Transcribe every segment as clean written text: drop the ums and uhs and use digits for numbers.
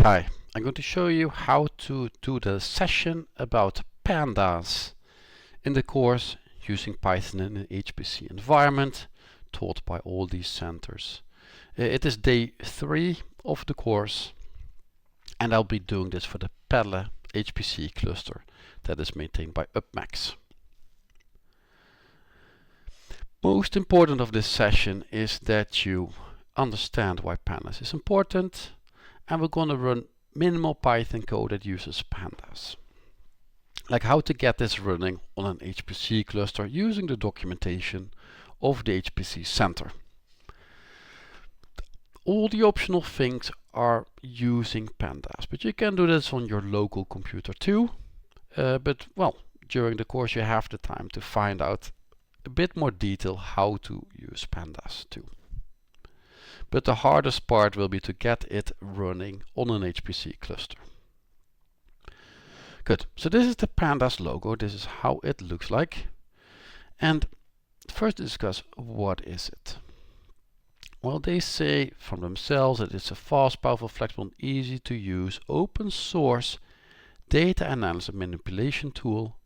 Hi, I'm going to show you how to do the session about pandas in the course using Python in an HPC environment taught by all these centers. It is day 3 of the course and I'll be doing this for the Pelle HPC cluster that is maintained by UpMax. Most important of this session is that you understand why pandas is important, and we're going to run minimal Python code that uses pandas. Like how to get this running on an HPC cluster using the documentation of the HPC center. All the optional things are using pandas, but you can do this on your local computer too. But during the course you have the time to find out a bit more detail how to use pandas too. But the hardest part will be to get it running on an HPC cluster. Good, so this is the pandas logo, this is how it looks like. And first discuss what is it. Well, they say from themselves that it's a fast, powerful, flexible and easy to use open source data analysis and manipulation tool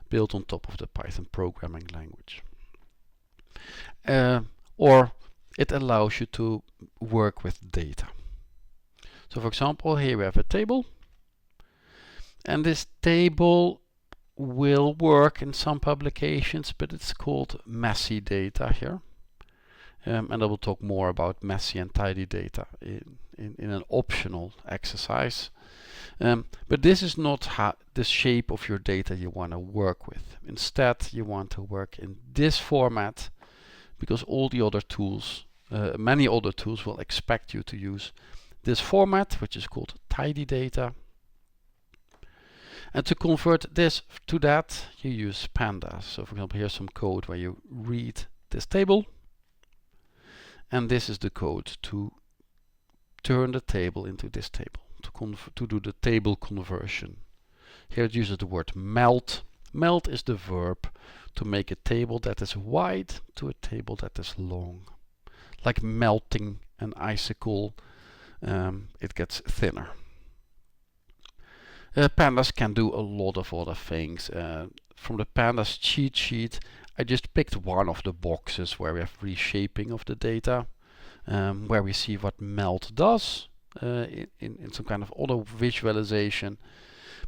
built on top of the Python programming language. Or it allows you to work with data. So for example, here we have a table, and this table will work in some publications, but it's called messy data here. And I will talk more about messy and tidy data in an optional exercise. But this is not the shape of your data you want to work with. Instead, you want to work in this format, because all the other tools, many other tools will expect you to use this format, which is called tidy data. And to convert this to that, you use pandas. So for example, here's some code where you read this table. And this is the code to turn the table into this table, to do the table conversion. Here it uses the word melt. Melt is the verb to make a table that is wide to a table that is long. Like melting an icicle, it gets thinner. Pandas can do a lot of other things. From the pandas cheat sheet, I just picked one of the boxes where we have reshaping of the data, where we see what melt does in some kind of other visualization.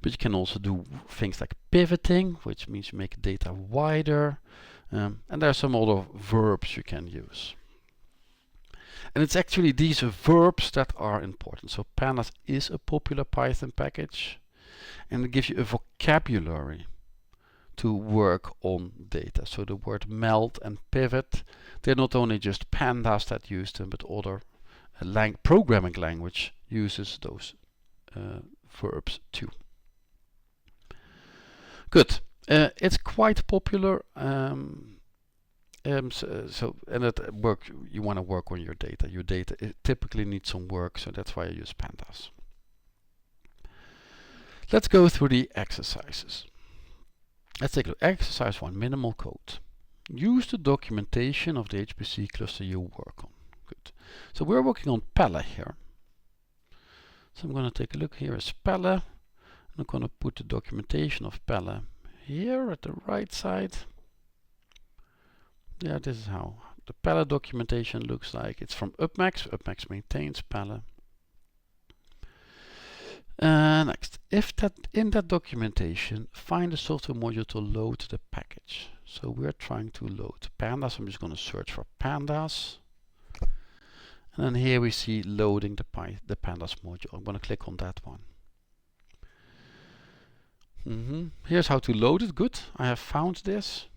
But you can also do things like pivoting, which means you make data wider. And there are some other verbs you can use. And it's actually these verbs that are important. So pandas is a popular Python package, and it gives you a vocabulary to work on data. So the word melt and pivot, they're not only just pandas that use them, but other programming language uses those verbs too. Good. It's quite popular. And at work you want to work on your data. Your data typically needs some work, so that's why I use pandas. Let's go through the exercises. Let's take a look. Exercise 1, minimal code. Use the documentation of the HPC cluster you work on. Good. So we're working on Pelle here. So I'm going to take a look. Here is Pelle. And I'm going to put the documentation of Pelle here at the right side. Yeah, this is how the Pelle documentation looks like. It's from UpMax. UpMax maintains Pelle. Next, in that documentation, find the software module to load the package. So we're trying to load pandas. I'm just going to search for pandas. And then here we see loading the pandas module. I'm going to click on that one. Here's how to load it. Good, I have found this.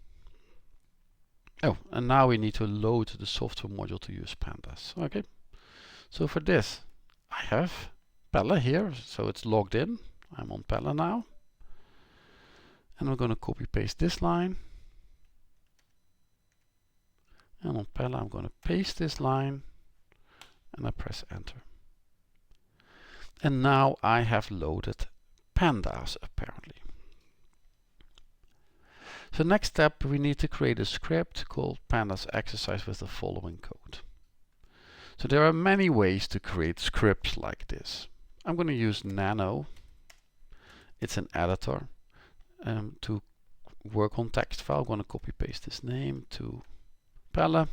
Oh, and now we need to load the software module to use pandas. Okay, so for this, I have Pelle here, so it's logged in. I'm on Pelle now. And we're going to copy paste this line. And on Pelle, I'm going to paste this line. And I press enter. And now I have loaded pandas apparently. So next step, we need to create a script called pandas exercise with the following code. So there are many ways to create scripts like this. I'm going to use Nano. It's an editor to work on text file. I'm going to copy paste this name to Pelle.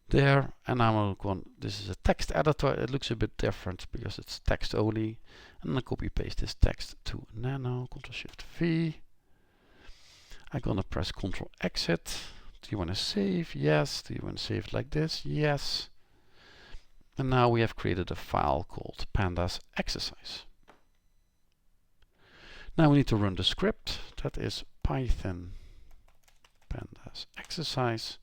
There, and now I'm going, this is a text editor. It looks a bit different because it's text only. And I copy paste this text to Nano, Ctrl Shift V. I'm gonna press Ctrl Exit. Do you want to save? Yes. Do you want to save it like this? Yes. And now we have created a file called pandas exercise. Now we need to run the script. That is Python pandas exercise.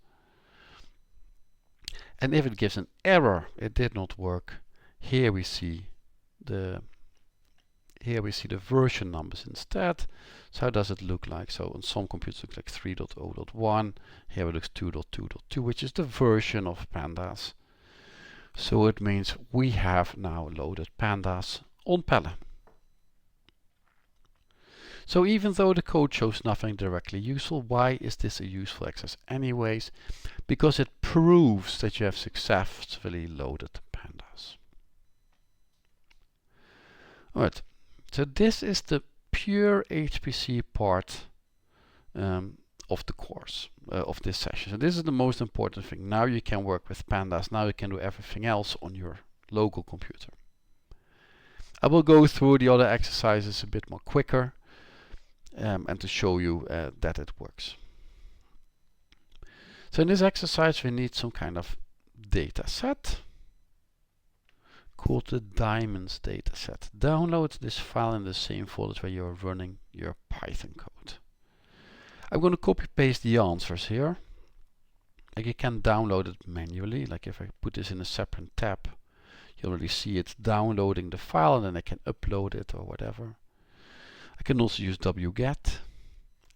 And if it gives an error, it did not work. Here we see the version numbers instead. So how does it look like? So on some computers it looks like 3.0.1. Here it looks 2.2.2, which is the version of pandas. So it means we have now loaded pandas on Pelle. So even though the code shows nothing directly useful, why is this a useful exercise anyways? Because it proves that you have successfully loaded pandas. Alright, so this is the pure HPC part of the course, of this session. So this is the most important thing. Now you can work with pandas. Now you can do everything else on your local computer. I will go through the other exercises a bit more quicker and to show you that it works. So in this exercise we need some kind of data set called the diamonds dataset. Download this file in the same folder where you're running your Python code. I'm going to copy paste the answers here. Like you can download it manually. Like if I put this in a separate tab, you already see it downloading the file and then I can upload it or whatever. I can also use wget,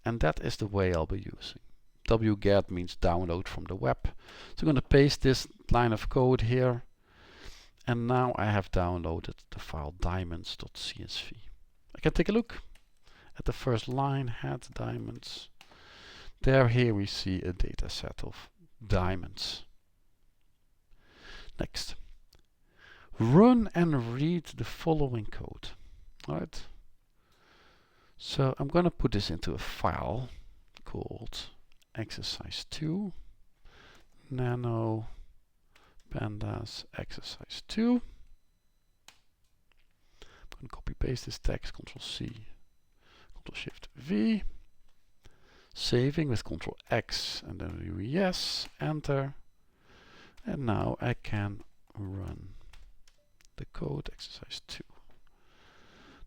and that is the way I'll be using. Wget means download from the web. So I'm going to paste this line of code here. And now I have downloaded the file diamonds.csv. I can take a look at the first line, head diamonds. Here we see a data set of diamonds. Next, run and read the following code. Alright. So I'm going to put this into a file called exercise2 nano pandas exercise 2. I'm going to copy paste this text, Ctrl C, Ctrl Shift V, saving with Ctrl X and then do yes, enter, and now I can run the code exercise 2.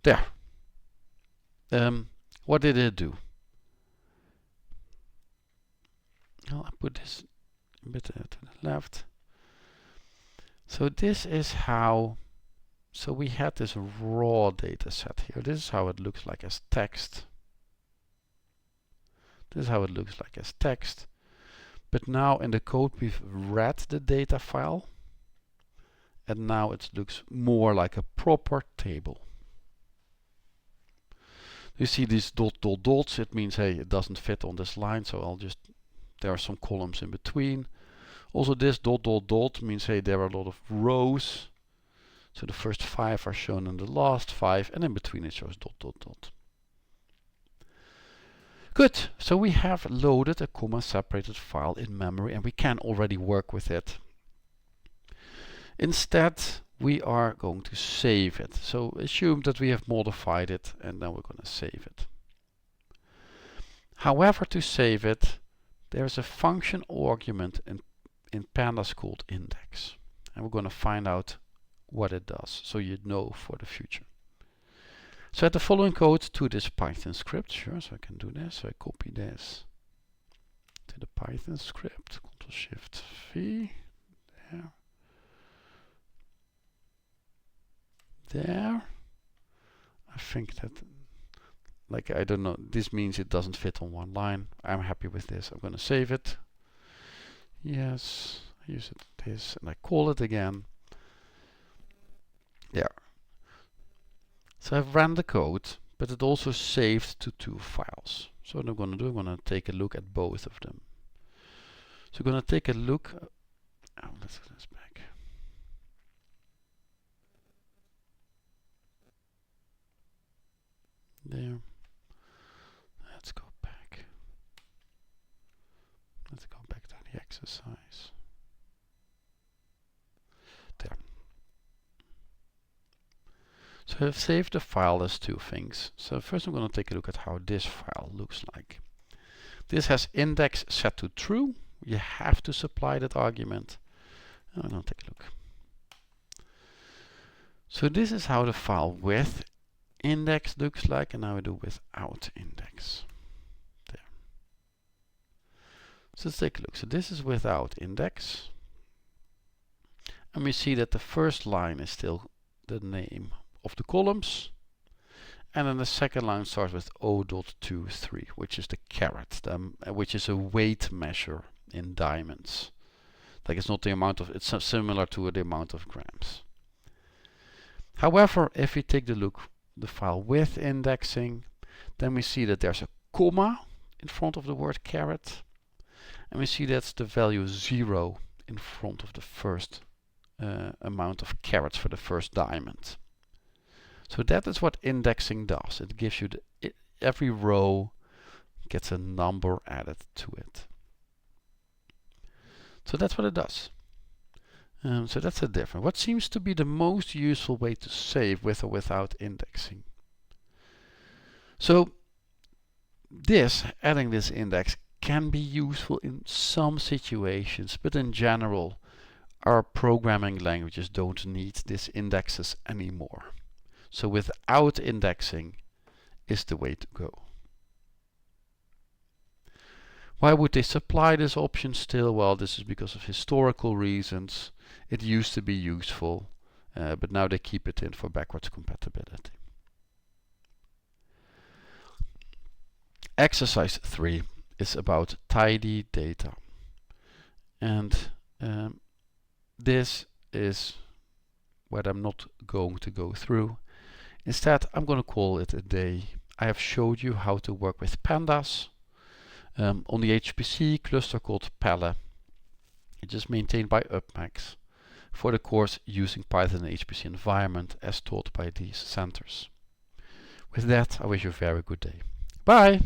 There. What did it do? I'll put this a bit to the left. So this is how, so we had this raw data set here. This is how it looks like as text. This is how it looks like as text. But now in the code we've read the data file. And now it looks more like a proper table. You see these dots, it means, hey, it doesn't fit on this line, so I'll just, there are some columns in between. Also this dot means, hey, there are a lot of rows. So the first 5 are shown in the last 5, and in between it shows dot. Good, so we have loaded a comma separated file in memory and we can already work with it. Instead, we are going to save it. So assume that we have modified it and then we're going to save it. However, to save it, there's a function argument in pandas called index. And we're going to find out what it does so you know for the future. So add the following code to this Python script. Sure, so I can do this. So I copy this to the Python script. Ctrl Shift V. There. There. I think that, like, I don't know, this means it doesn't fit on one line. I'm happy with this. I'm going to save it. Yes, I use it this and I call it again. There. So I've ran the code, but it also saved to 2 files. So what I'm going to do, I'm going to take a look at both of them. So I'm going to take a look. Let's get this back. So I've saved the file as two things. So first I'm going to take a look at how this file looks like. This has index set to true. You have to supply that argument. I'm going to take a look. So this is how the file with index looks like, and now I do without index. There. So let's take a look. So this is without index. And we see that the first line is still the name of the columns. And then the second line starts with 0.23, which is the carat, which is a weight measure in diamonds. Like it's not the amount of, it's similar to the amount of grams. However, if we take the look, the file with indexing, then we see that there's a comma in front of the word carat. And we see that's the value 0 in front of the first amount of carats for the first diamond. So that is what indexing does. It gives you every row gets a number added to it. So that's what it does. So that's a difference. What seems to be the most useful way to save with or without indexing? So adding this index can be useful in some situations, but in general, our programming languages don't need these indexes anymore. So without indexing is the way to go. Why would they supply this option still? Well, this is because of historical reasons. It used to be useful, but now they keep it in for backwards compatibility. Exercise 3 is about tidy data. And this is what I'm not going to go through. Instead, I'm going to call it a day. I have showed you how to work with pandas on the HPC cluster called Pelle. It is maintained by UpMax for the course using Python and HPC environment as taught by these centers. With that, I wish you a very good day. Bye!